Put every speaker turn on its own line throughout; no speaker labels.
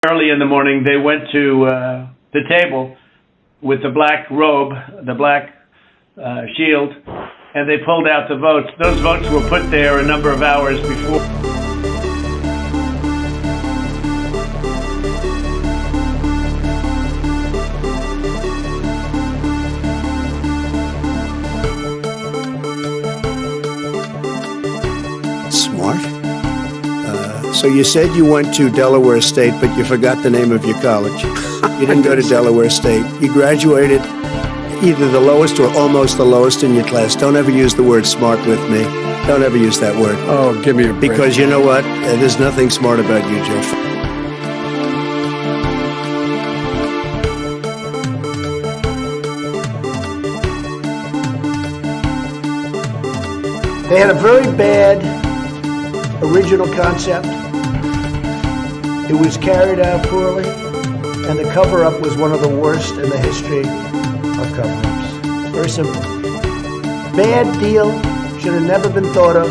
Early in the morning, they went to the table with the black robe, the black shield, and they pulled out the votes. Those votes were put there a number of hours before.
Smart. So you said you went to Delaware State, but you forgot the name of your college. You didn't go to Delaware State. You graduated either the lowest or almost the lowest in your class. Don't ever use the word smart with me. Don't ever use that word.
Oh, give me a break.
Because you know what? There's nothing smart about you, Joe.
They had a very bad original concept. It was carried out poorly, and the cover-up was one of the worst in the history of cover-ups. Very simple. Bad deal, should have never been thought of.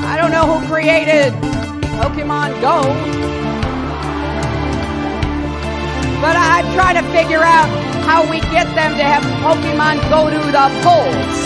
I don't know who created Pokemon Go, but I'm trying to figure out how we get them to have Pokemon go to the polls.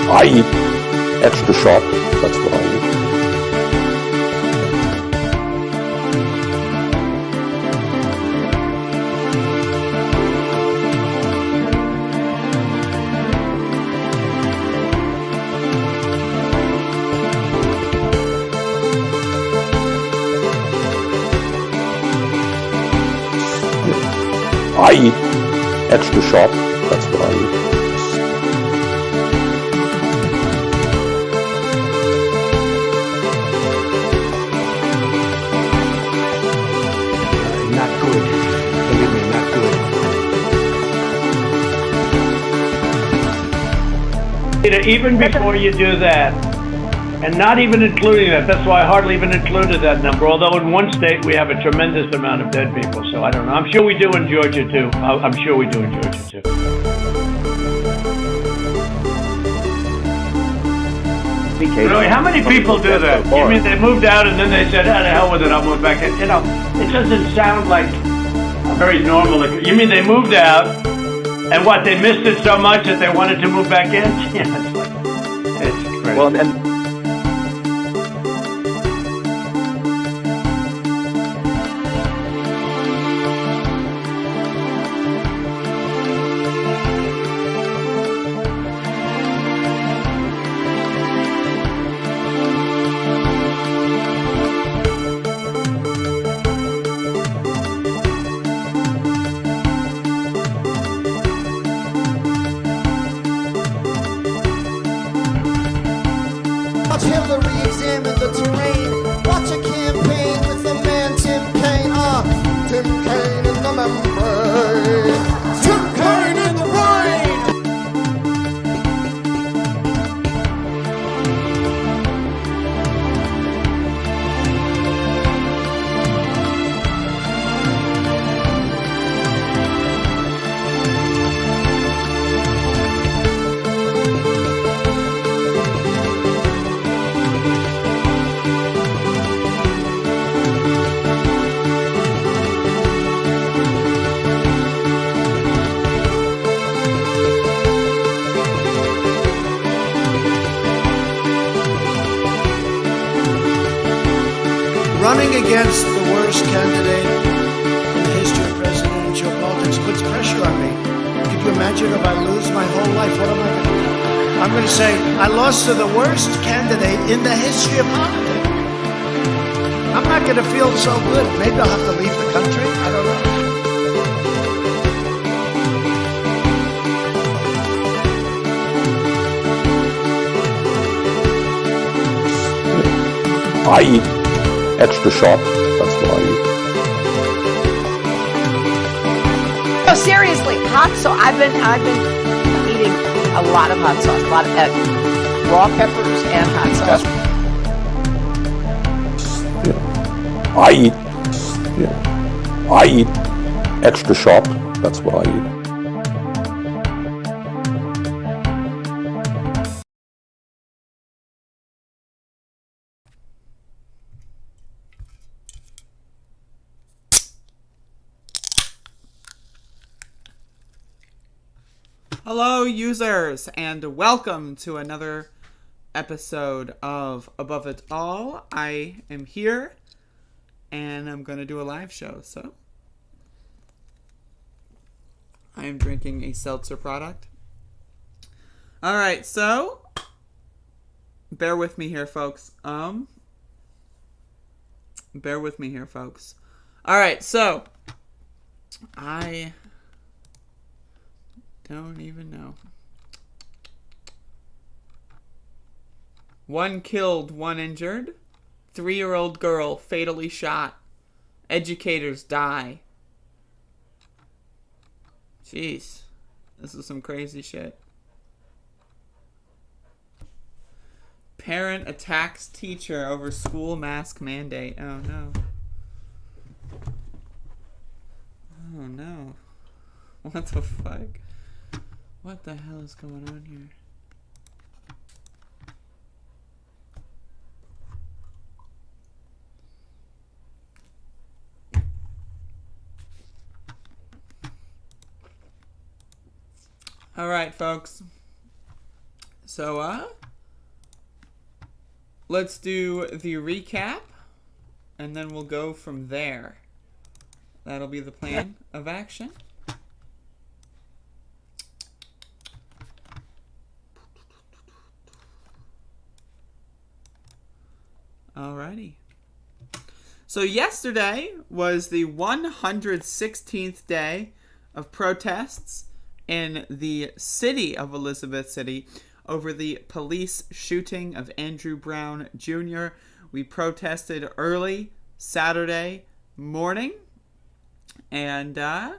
I eat extra sharp, that's what I eat. I eat extra sharp, that's what I eat.
Even before you do that, and not even including that, that's why I hardly even included that number, although in one state we have a tremendous amount of dead people, so I don't know. I'm sure we do in Georgia too. I'm sure we do in Georgia too. Really, how many people do that? You mean they moved out and then they said, "Ah, the hell with it, I'll move back in." You know, it doesn't sound like a very normal. You mean they moved out, and what, they missed it so much that they wanted to move back in? Yeah, it's crazy.
Well, and
Watch Hillary examine the terrain. Watch a campaign with the man Tim Kaine. Tim Kaine in the membrane. Tim Kaine in the brain.
Running against the worst candidate in the history of presidential politics puts pressure on me. Could you imagine if I lose my whole life? What am I going to do? I'm going to say, I lost to the worst candidate in the history of politics. I'm not going to feel so good. Maybe I'll have to leave the country. I don't know.
I eat extra sharp, that's what I eat.
No, seriously, hot. So I've been eating a lot of hot sauce, a lot of raw peppers and hot sauce.
Yeah. I eat extra sharp. That's what I eat.
Hello, users, and welcome to another episode of Above It All. I am here, and I'm going to do a live show, so I am drinking a seltzer product. Alright, so bear with me here, folks. Alright, so I don't even know. 1 killed, 1 injured. 3-year-old girl fatally shot. Educators die. Jeez. This is some crazy shit. Parent attacks teacher over school mask mandate. Oh no. Oh no. What the fuck? What the hell is going on here? Alright, folks. So, let's do the recap, and then we'll go from there. That'll be the plan of action. Alrighty. So yesterday was the 116th day of protests in the city of Elizabeth City over the police shooting of Andrew Brown Jr. We protested early Saturday morning, and it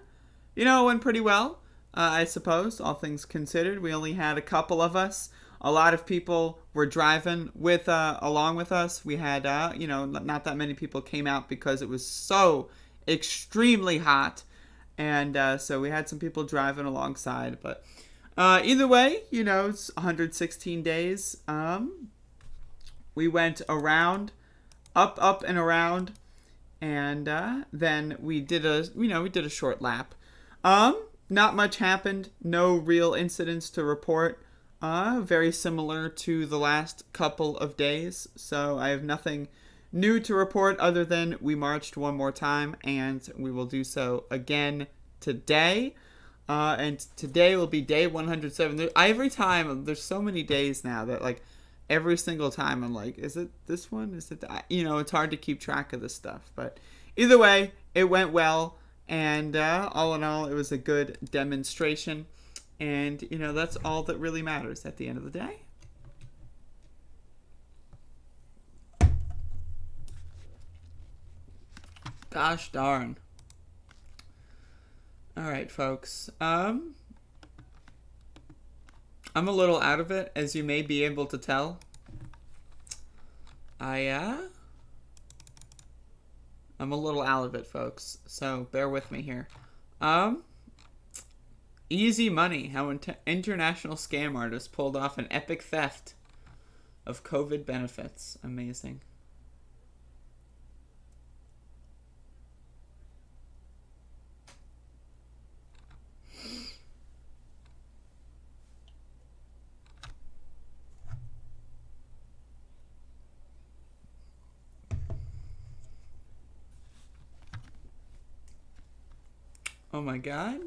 went pretty well, I suppose, all things considered. We only had a couple of us. A lot of people were driving along with us. We had, not that many people came out because it was so extremely hot. And so we had some people driving alongside. But either way, it's 116 days. We went around, up and around. And then we did a short lap. Not much happened. No real incidents to report. Very similar to the last couple of days, so I have nothing new to report other than we marched one more time, and we will do so again today. And today will be day 107. Every time, there's so many days now that, like, every single time I'm like, is it this one? Is it that? It's hard to keep track of this stuff. But either way, it went well, and all in all, it was a good demonstration. And, that's all that really matters at the end of the day. Gosh darn. Alright, folks. I'm a little out of it, as you may be able to tell. I'm a little out of it, folks. So, bear with me here. Easy money, how international scam artists pulled off an epic theft of COVID benefits. Amazing. Oh my god.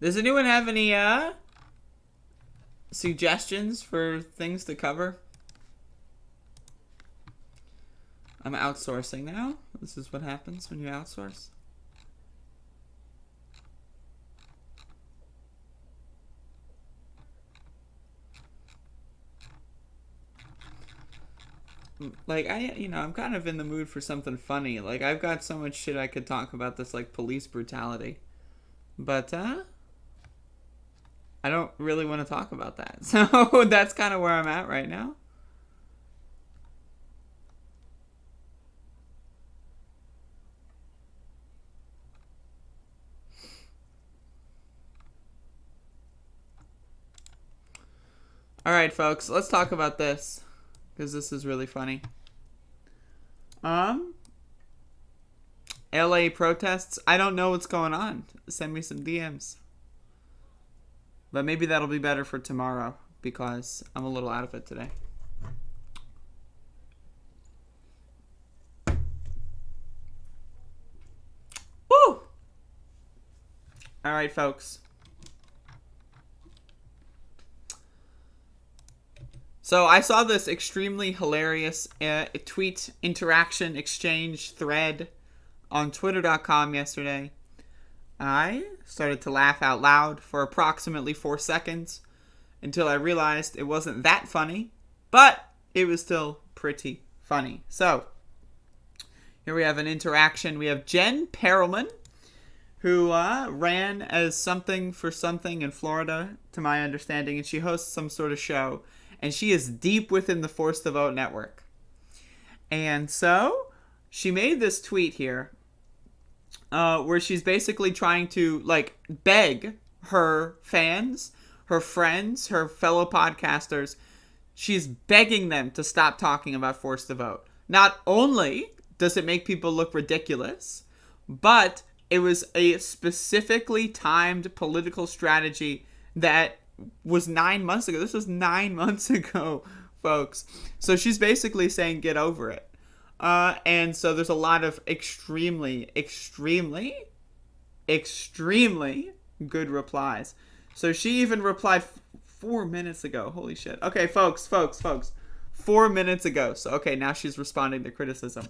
Does anyone have any suggestions for things to cover? I'm outsourcing now. This is what happens when you outsource. Like, I'm kind of in the mood for something funny. Like, I've got so much shit I could talk about this, like, police brutality. But, I don't really want to talk about that. So that's kind of where I'm at right now. All right, folks, let's talk about this because this is really funny. LA protests. I don't know what's going on. Send me some DMs. But maybe that'll be better for tomorrow because I'm a little out of it today. Woo! All right, folks. So I saw this extremely hilarious tweet interaction exchange thread on twitter.com yesterday. I started to laugh out loud for approximately 4 seconds until I realized it wasn't that funny, but it was still pretty funny. So here we have an interaction. We have Jen Perlman, who ran as something for something in Florida, to my understanding, and she hosts some sort of show. And she is deep within the Force the Vote network. And so she made this tweet here where she's basically trying to like beg her fans, her friends, her fellow podcasters. She's begging them to stop talking about Force the Vote. Not only does it make people look ridiculous, but it was a specifically timed political strategy that was 9 months ago. This was 9 months ago, folks. So she's basically saying get over it. And so there's a lot of extremely good replies. So she even replied 4 minutes ago. Holy shit. Okay, folks. 4 minutes ago. So, okay, now she's responding to criticism.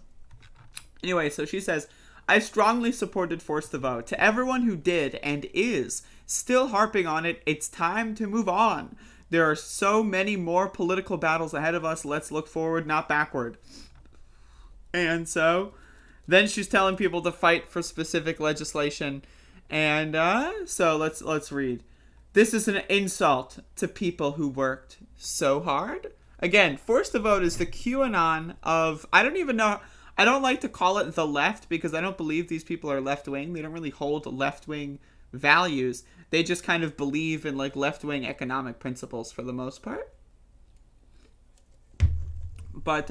Anyway, so she says, I strongly supported Force the Vote. To everyone who did and is still harping on it, it's time to move on. There are so many more political battles ahead of us. Let's look forward, not backward. And so then she's telling people to fight for specific legislation. And so let's read. This is an insult to people who worked so hard. Again, Force the Vote is the QAnon of, I don't even know. I don't like to call it the left because I don't believe these people are left-wing. They don't really hold left-wing values. They just kind of believe in like left-wing economic principles for the most part. But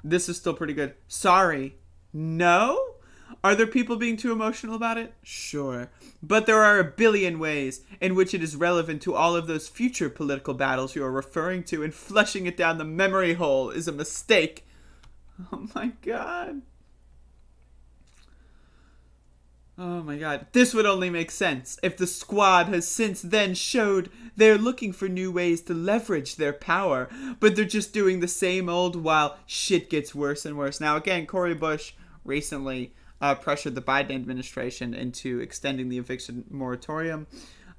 this is still pretty good. Sorry. No? Are there people being too emotional about it? Sure. But there are a billion ways in which it is relevant to all of those future political battles you are referring to, and flushing it down the memory hole is a mistake. Oh my god. Oh my god. This would only make sense if the squad has since then showed they're looking for new ways to leverage their power, but they're just doing the same old while shit gets worse and worse. Now again, Cory Bush recently pressured the Biden administration into extending the eviction moratorium.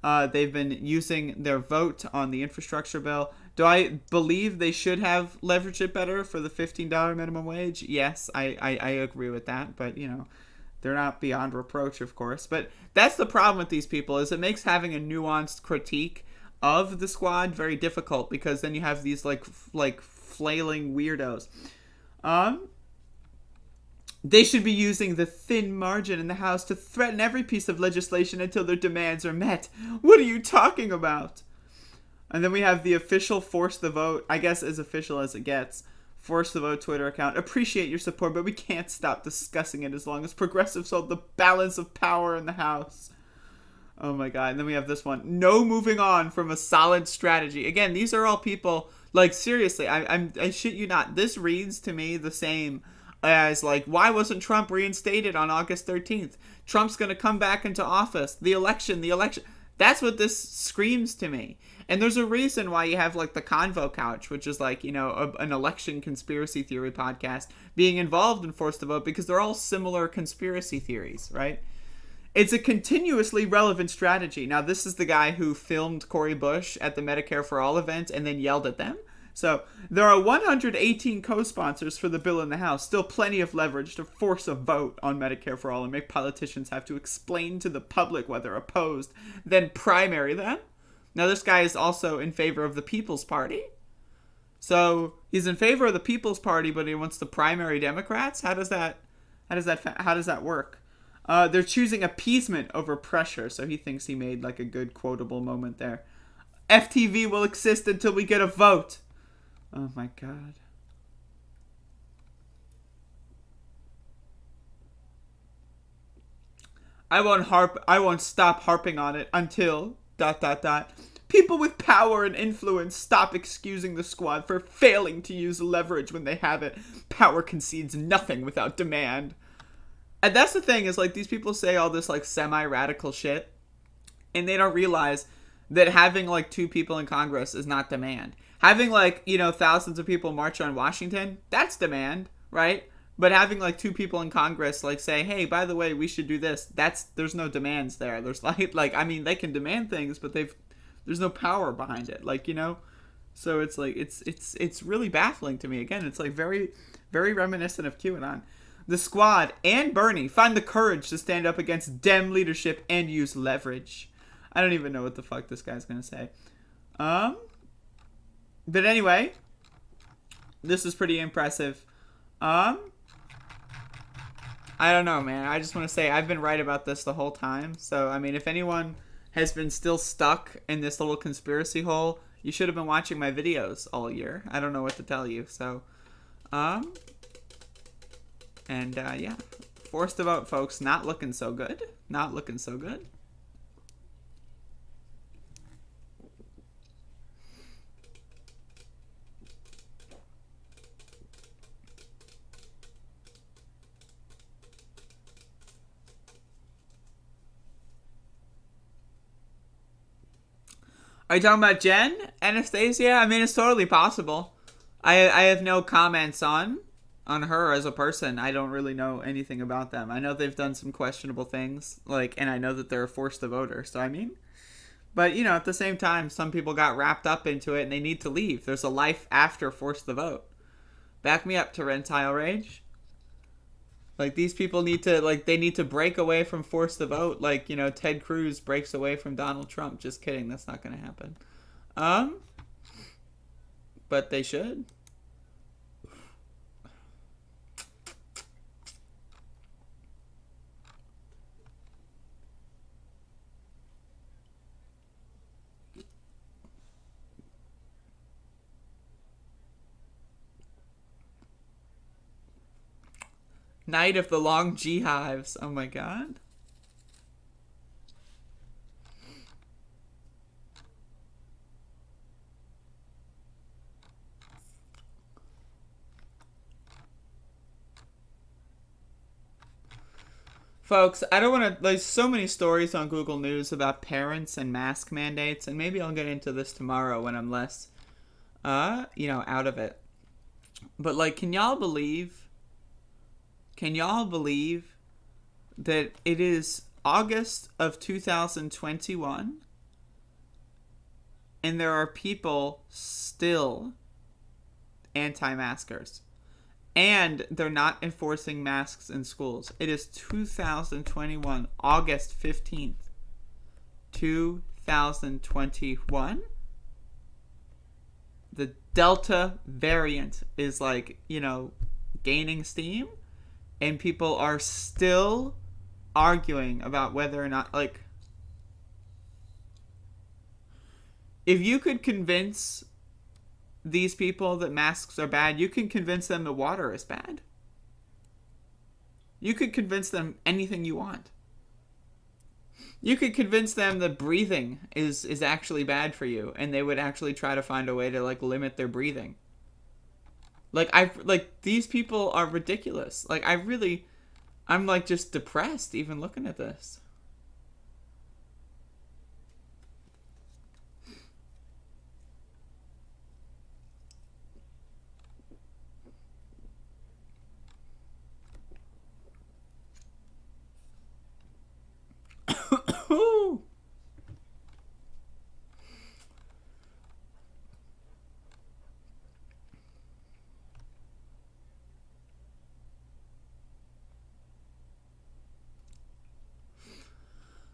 They've been using their vote on the infrastructure bill. Do I believe they should have leveraged it better for the $15 minimum wage? Yes, I agree with that. But, you know, they're not beyond reproach, of course. But that's the problem with these people, is it makes having a nuanced critique of the squad very difficult, because then you have these like flailing weirdos. They should be using the thin margin in the House to threaten every piece of legislation until their demands are met. What are you talking about? And then we have the official Force the Vote, I guess as official as it gets, Force the Vote Twitter account. Appreciate your support, but we can't stop discussing it as long as progressives hold the balance of power in the House. Oh my god. And then we have this one. No moving on from a solid strategy. Again, these are all people, like, seriously, I shit you not. This reads to me the same as, like, why wasn't Trump reinstated on August 13th? Trump's going to come back into office. The election. That's what this screams to me. And there's a reason why you have, like, the Convo Couch, which is, like, you know, an election conspiracy theory podcast, being involved in Force the Vote, because they're all similar conspiracy theories, right? It's a continuously relevant strategy. Now, this is the guy who filmed Cory Bush at the Medicare for All event and then yelled at them. So, there are 118 co-sponsors for the bill in the House. Still plenty of leverage to force a vote on Medicare for All and make politicians have to explain to the public why they're opposed, then primary them. Now, this guy is also in favor of the People's Party. So he's in favor of the People's Party, but he wants to primary Democrats. How does that work? They're choosing appeasement over pressure. So he thinks he made like a good quotable moment there. FTV will exist until we get a vote. Oh my God. I won't stop harping on it until ... People with power and influence stop excusing the squad for failing to use leverage when they have it. Power concedes nothing without demand. And that's the thing, is like these people say all this like semi-radical shit, and they don't realize that having like 2 people in Congress is not demand. Having like, thousands of people march on Washington, that's demand, right? But having like 2 people in Congress like say, hey, by the way, we should do this, there's no demands there. There's like I mean, they can demand things, but there's no power behind it, so it's like it's really baffling to me. Again, it's like very, very reminiscent of QAnon. The squad and Bernie find the courage to stand up against Dem leadership and use leverage. I don't even know what the fuck this guy's gonna say. But anyway, this is pretty impressive. I don't know, man. I just want to say I've been right about this the whole time. So, I mean, if anyone has been still stuck in this little conspiracy hole, you should have been watching my videos all year. I don't know what to tell you. So, yeah. Forced to vote, folks. Not looking so good. Not looking so good. Are you talking about Jen? Anastasia? I mean, it's totally possible. I have no comments on her as a person. I don't really know anything about them. I know they've done some questionable things, and I know that they're a forced to voter. So, I mean, but, at the same time, some people got wrapped up into it and they need to leave. There's a life after forced to vote. Back me up, Torrentile Rage. These people need to, they need to break away from forced to vote. Ted Cruz breaks away from Donald Trump. Just kidding. That's not going to happen. But they should. Night of the Long G Hives. Oh my God. Folks, I don't want to, there's so many stories on Google News about parents and mask mandates, and maybe I'll get into this tomorrow when I'm less, out of it. But, can y'all believe that it is August of 2021 and there are people still anti-maskers and they're not enforcing masks in schools? It is 2021, August 15th, 2021. The Delta variant is gaining steam. And people are still arguing about whether or not, if you could convince these people that masks are bad, you can convince them that water is bad. You could convince them anything you want. You could convince them that breathing is actually bad for you, and they would actually try to find a way to, limit their breathing. These people are ridiculous. I'm just depressed even looking at this.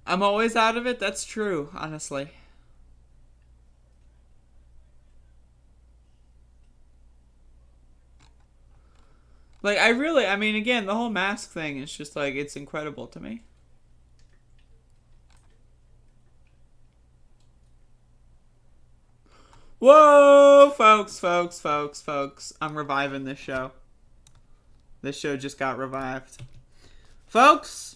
I'm always out of it. That's true, honestly. Like, I mean, again, the whole mask thing is just, like, it's incredible to me. Whoa, folks. I'm reviving this show. This show just got revived. Folks,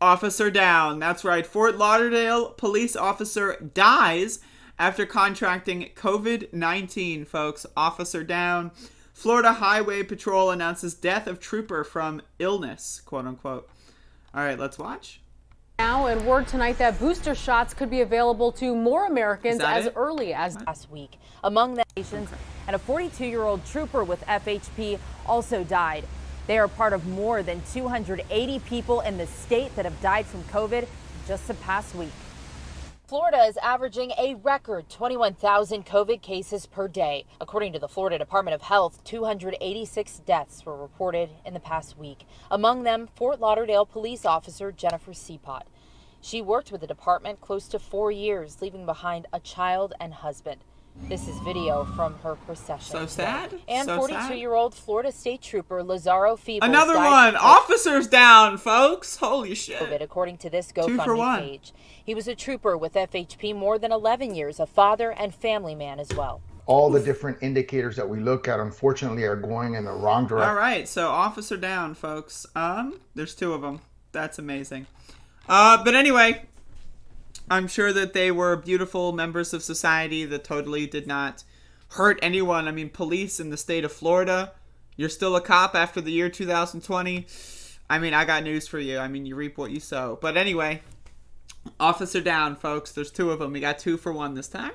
officer down. That's right. Fort Lauderdale police officer dies after contracting COVID-19, folks. Officer down. Florida Highway Patrol announces death of trooper from illness, quote unquote. All right, let's watch.
Now, and word tonight that booster shots could be available to more Americans as early as last week. Among the nations, and a 42-year-old trooper with FHP also died. They are part of more than 280 people in the state that have died from COVID just the past week. Florida is averaging a record 21,000 COVID cases per day. According to the Florida Department of Health, 286 deaths were reported in the past week. Among them, Fort Lauderdale police officer Jennifer Seapot. She worked with the department close to 4 years, leaving behind a child and husband. This is video from her procession.
So sad.
And 42-year-old Florida State Trooper Lazaro Feebles.
Another one. Officers down, folks. Holy shit.
COVID, according to this GoFundMe page. He was a trooper with FHP more than 11 years, a father and family man as well.
All the different indicators that we look at, unfortunately, are going in the wrong direction.
All right, so officer down, folks. There's 2 of them. That's amazing. But anyway, I'm sure that they were beautiful members of society that totally did not hurt anyone. I mean, police in the state of Florida, you're still a cop after the year 2020. I mean, I got news for you. I mean, you reap what you sow. But anyway, officer down, folks. There's 2 of them. We got 2 for 1 this time.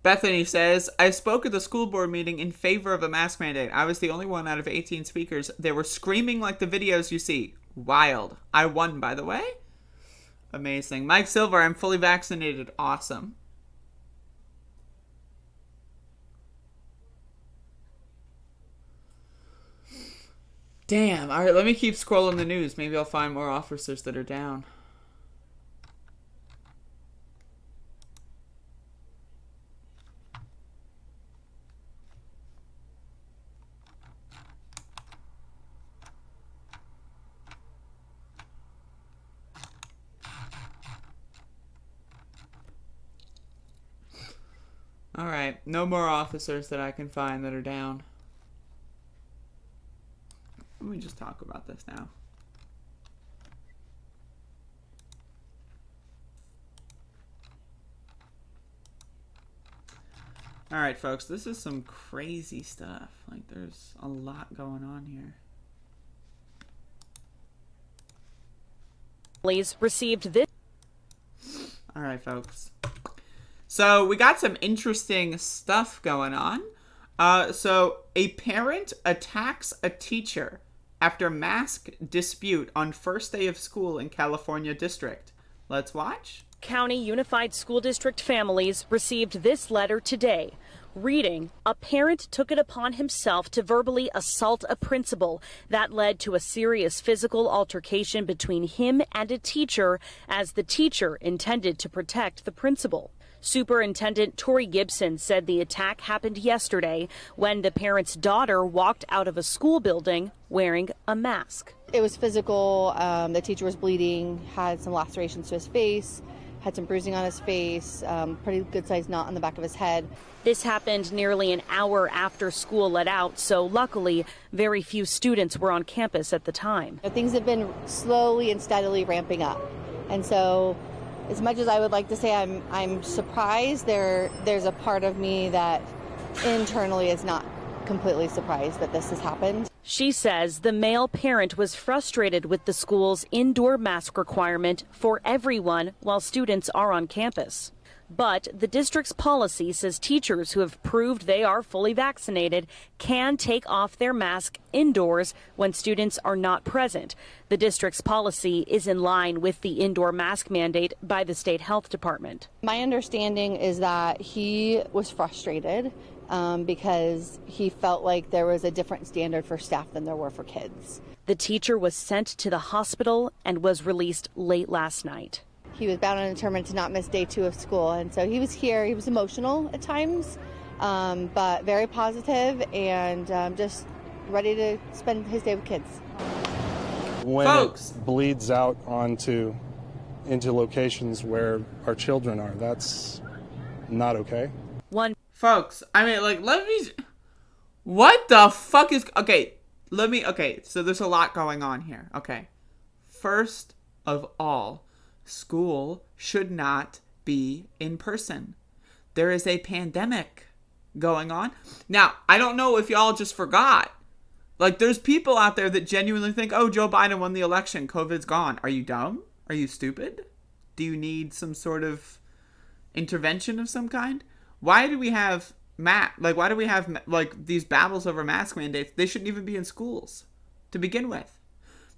Bethany says, I spoke at the school board meeting in favor of a mask mandate. I was the only one out of 18 speakers. They were screaming like the videos you see. Wild. I won, by the way. Amazing. Mike Silver, I'm fully vaccinated. Awesome. Damn. All right, let me keep scrolling the news. Maybe I'll find more officers that are down. All right, no more officers that I can find that are down. Let me just talk about this now. All right, folks, this is some crazy stuff. Like, there's a lot going on here.
Police received this.
All right, folks. So we got some interesting stuff going on. So a parent attacks a teacher after mask dispute on first day of school in California district. Let's watch.
County Unified School District families received this letter today. Reading, a parent took it upon himself to verbally assault a principal. That led to a serious physical altercation between him and a teacher, as the teacher intended to protect the principal. Superintendent Tori Gibson said the attack happened yesterday when the parent's daughter walked out of a school building wearing a mask.
It was physical. The teacher was bleeding, had some lacerations to his face, had some bruising on his face, pretty good sized knot on the back of his head.
This happened nearly an hour after school let out, so luckily very few students were on campus at the time.
Things have been slowly and steadily ramping up. And so as much as I would like to say I'm surprised, there's a part of me that internally is not completely surprised that this has happened.
She says the male parent was frustrated with the school's indoor mask requirement for everyone while students are on campus. But the district's policy says teachers who have proved they are fully vaccinated can take off their mask indoors when students are not present. The district's policy is in line with the indoor mask mandate by the state health department.
My understanding is that he was frustrated because he felt like there was a different standard for staff than there were for kids.
The teacher was sent to the hospital and was released late last night.
he was bound and determined to not miss day 2 of school. And so he was here. He was emotional at times, but very positive and just ready to spend his day with kids.
When it bleeds out into locations where our children are, that's not okay.
Folks, I mean, like, what the fuck is... Okay, so there's a lot going on here. Okay. First of all, school should not be in person. There is a pandemic going on. Now, I don't know if y'all just forgot. Like, there's people out there that genuinely think, oh, Joe Biden won the election. COVID's gone. Are you dumb? Are you stupid? Do you need some sort of intervention of some kind? Why do we have these battles over mask mandates? They shouldn't even be in schools to begin with.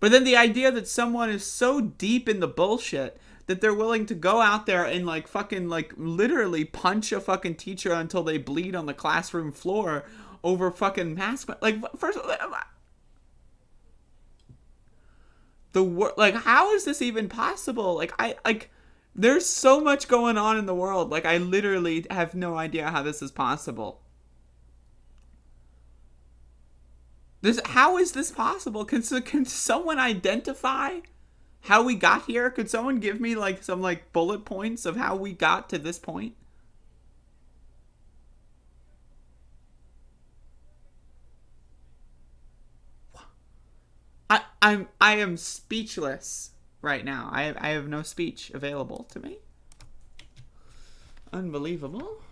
But then the idea that someone is so deep in the bullshit that they're willing to go out there and like fucking like literally punch a fucking teacher until they bleed on the classroom floor over fucking mask. Like, first, how is this even possible? There's so much going on in the world. Like, I literally have no idea how this is possible. How is this possible? Can someone identify how we got here? Could someone give me like some like bullet points of how we got to this point? I am speechless right now. I have no speech available to me. Unbelievable.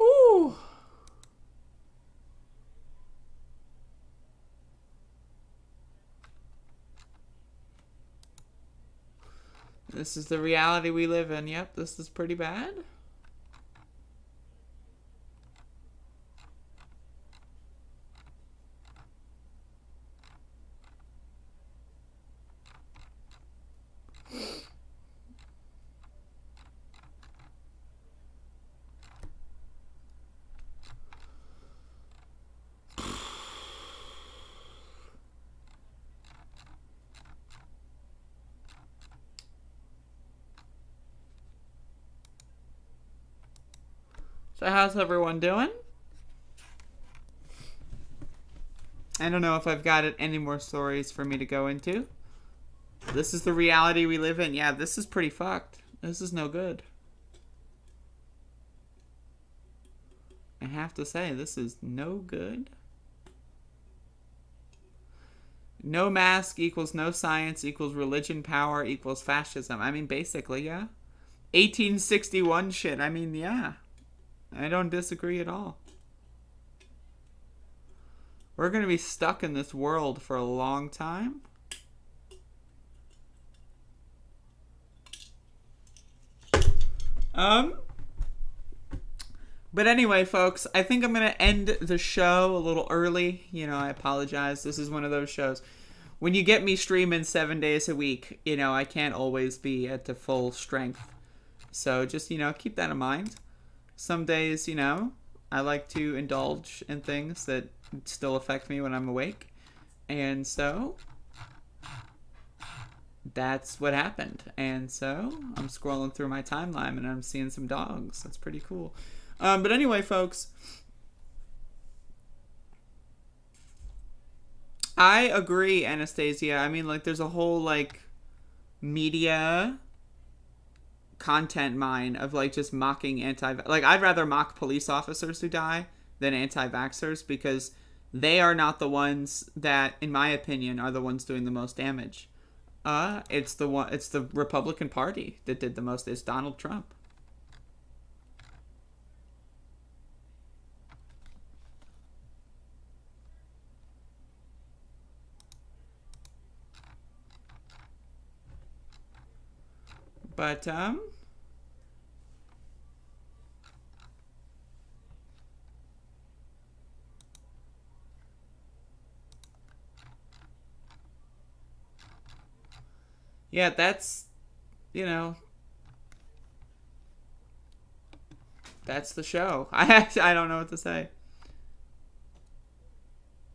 Ooh. This is the reality we live in. Yep, this is pretty bad. So how's everyone doing? I don't know if I've got any more stories for me to go into. This is the reality we live in. Yeah, this is pretty fucked. This is no good. I have to say, this is no good. No mask equals no science equals religion, power equals fascism. I mean, basically, yeah. 1861 shit. I mean, yeah. I don't disagree at all. We're going to be stuck in this world for a long time. But anyway, folks, I think I'm going to end the show a little early. You know, I apologize. This is one of those shows. When you get me streaming 7 days a week, you know, I can't always be at the full strength. So just, you know, keep that in mind. Some days, you know, I like to indulge in things that still affect me when I'm awake. And so that's what happened. And so I'm scrolling through my timeline and I'm seeing some dogs. That's pretty cool. But anyway, folks, I agree, Anastasia. I mean, like, there's a whole, like, media content mine of, like, just mocking like, I'd rather mock police officers who die than anti-vaxxers because they are not the ones that, in my opinion, are the ones doing the most damage. It's the Republican Party that did the most. It's Donald Trump. But, yeah, that's you know, that's the show. I don't know what to say.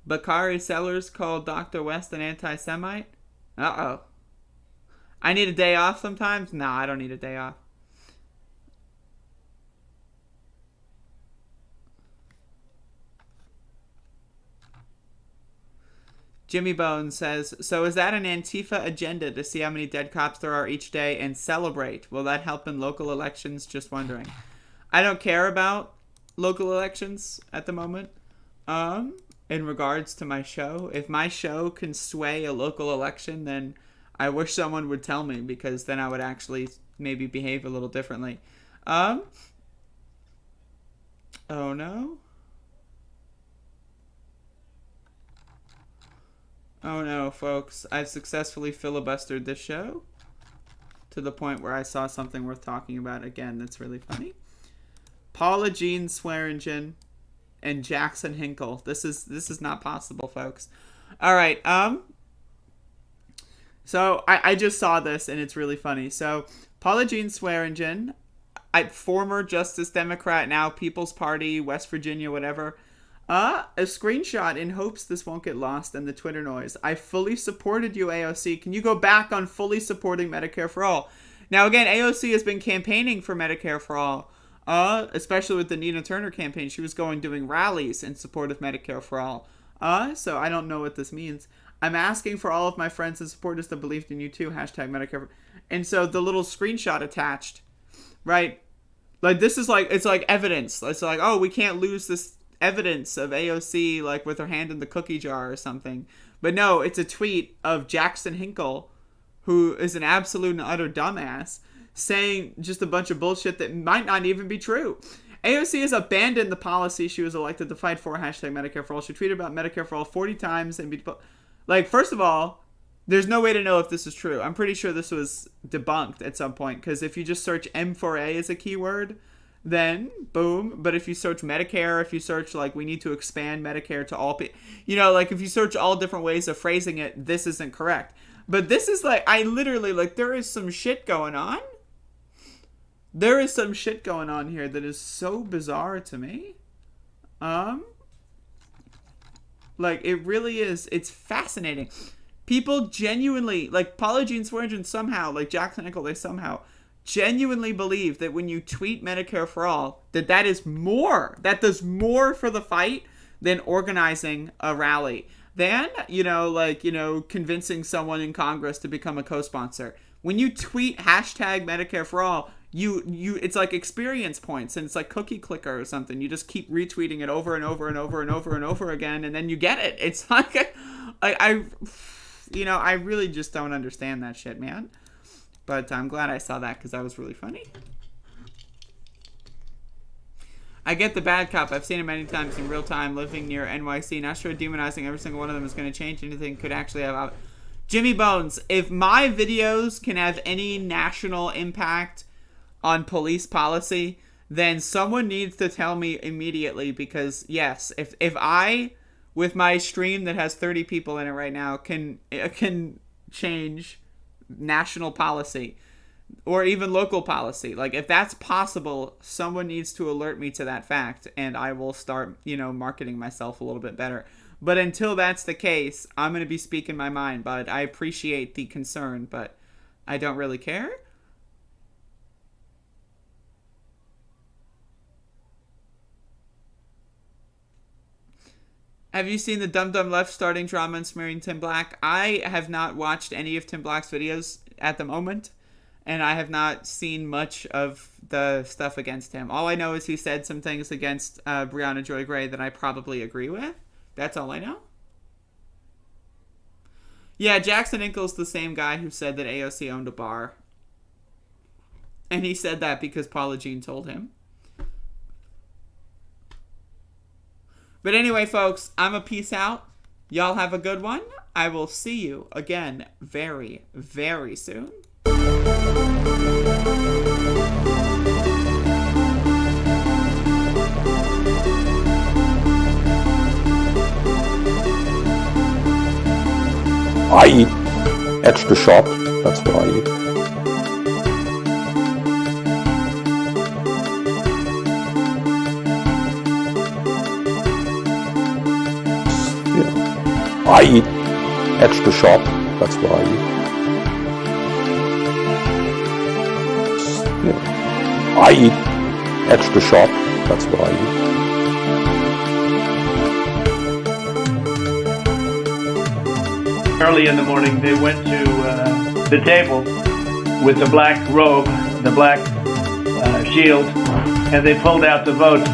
Bakari Sellers called Dr. West an anti-Semite. Uh-oh. I need a day off sometimes? No, I don't need a day off. Jimmy Bones says, so is that an Antifa agenda to see how many dead cops there are each day and celebrate? Will that help in local elections? Just wondering. I don't care about local elections at the moment. In regards to my show, if my show can sway a local election, then I wish someone would tell me, because then I would actually maybe behave a little differently. Oh no. Oh no, folks. I've successfully filibustered this show to the point where I saw something worth talking about again that's really funny. Paula Jean Swearingen and Jackson Hinkle. This is not possible, folks. All right. So I just saw this and it's really funny. So Paula Jean Swearingen, former Justice Democrat, now People's Party, West Virginia, whatever. A screenshot in hopes this won't get lost in the Twitter noise. I fully supported you, AOC. Can you go back on fully supporting Medicare for All? Now, again, AOC has been campaigning for Medicare for All, especially with the Nina Turner campaign. She was doing rallies in support of Medicare for All. So I don't know what this means. I'm asking for all of my friends and supporters that believed in you too. Hashtag Medicare. And so the little screenshot attached, right? Like, this is like, it's like evidence. It's like, oh, we can't lose this evidence of AOC like with her hand in the cookie jar or something. But no, it's a tweet of Jackson Hinkle, who is an absolute and utter dumbass, saying just a bunch of bullshit that might not even be true. AOC has abandoned the policy she was elected to fight for. Hashtag Medicare for All. She tweeted about Medicare for All 40 times. And like, first of all, there's no way to know if this is true. I'm pretty sure this was debunked at some point, because if you just search M4A as a keyword, then boom. But if you search Medicare, if you search like we need to expand Medicare to all people, you know, like if you search all different ways of phrasing it, this isn't correct. But this is like, I literally, like, there is some shit going on. There is some shit going on here that is so bizarre to me. Like, it really is. It's fascinating. People genuinely, like Paula Jean Swearingen somehow, like Jackson Hinkle, they somehow genuinely believe that when you tweet Medicare for All, that does more for the fight than organizing a rally, than, convincing someone in Congress to become a co-sponsor. When you tweet hashtag Medicare for All, it's like experience points, and it's like cookie clicker or something. You just keep retweeting it over and over and over and over and over again, and then you get it. It's like, I really just don't understand that shit, man. But I'm glad I saw that, because that was really funny. I get the bad cop. I've seen it many times in real time, living near NYC. Not sure demonizing every single one of them is going to change anything. Could actually have... Jimmy Bones, if my videos can have any national impact on police policy, then someone needs to tell me immediately, because, yes, if I, with my stream that has 30 people in it right now, can change national policy or even local policy, like if that's possible, someone needs to alert me to that fact, and I will start, marketing myself a little bit better. But until that's the case, I'm going to be speaking my mind. But I appreciate the concern, but I don't really care. Have you seen the Dum Dum Left starting drama and smearing Tim Black? I have not watched any of Tim Black's videos at the moment, and I have not seen much of the stuff against him. All I know is he said some things against Breonna Joy Gray that I probably agree with. That's all I know. Yeah, Jackson Hinkle's the same guy who said that AOC owned a bar. And he said that because Paula Jean told him. But anyway, folks, I'm a peace out. Y'all have a good one. I will see you again very, very soon.
I eat extra sharp. That's what I eat. I eat extra sharp. That's what I eat. I eat extra sharp. That's what I eat.
Early in the morning, they went to the table with the black robe, the black shield, and they pulled out the vote.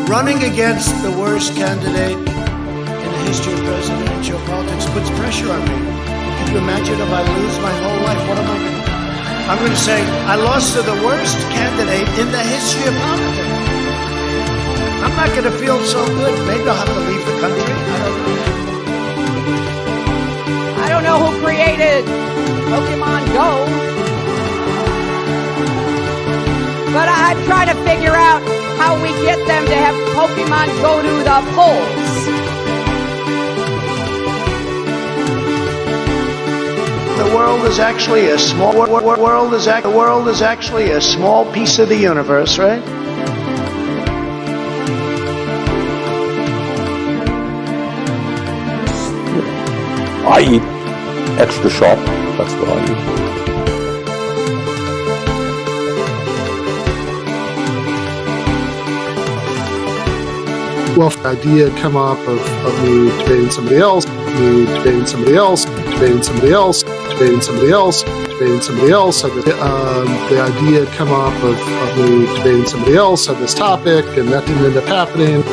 Running against the worst candidate in the history of presidential politics puts pressure on me. Can you imagine if I lose my whole life? What am I going to do? I'm going to say, I lost to the worst candidate in the history of politics. I'm not going to feel so good. Maybe I'll have to leave the country.
I don't know who created Pokemon Go, but I'm trying to figure out how we get them to have Pokemon go to the polls.
The world is actually a small piece of the universe, right?
I eat extra sharp. That's what I eat.
Well, the idea come up of me debating somebody else, me debating somebody else, debating somebody else, debating somebody else, debating somebody else. So the idea come up of me debating somebody else on this topic, and that didn't end up happening.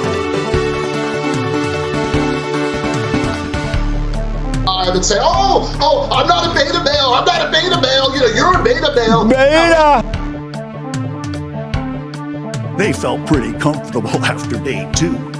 I would say, oh, I'm not a beta male. I'm not a beta male. You know, you're a beta male.
Beta! They felt pretty comfortable after day 2.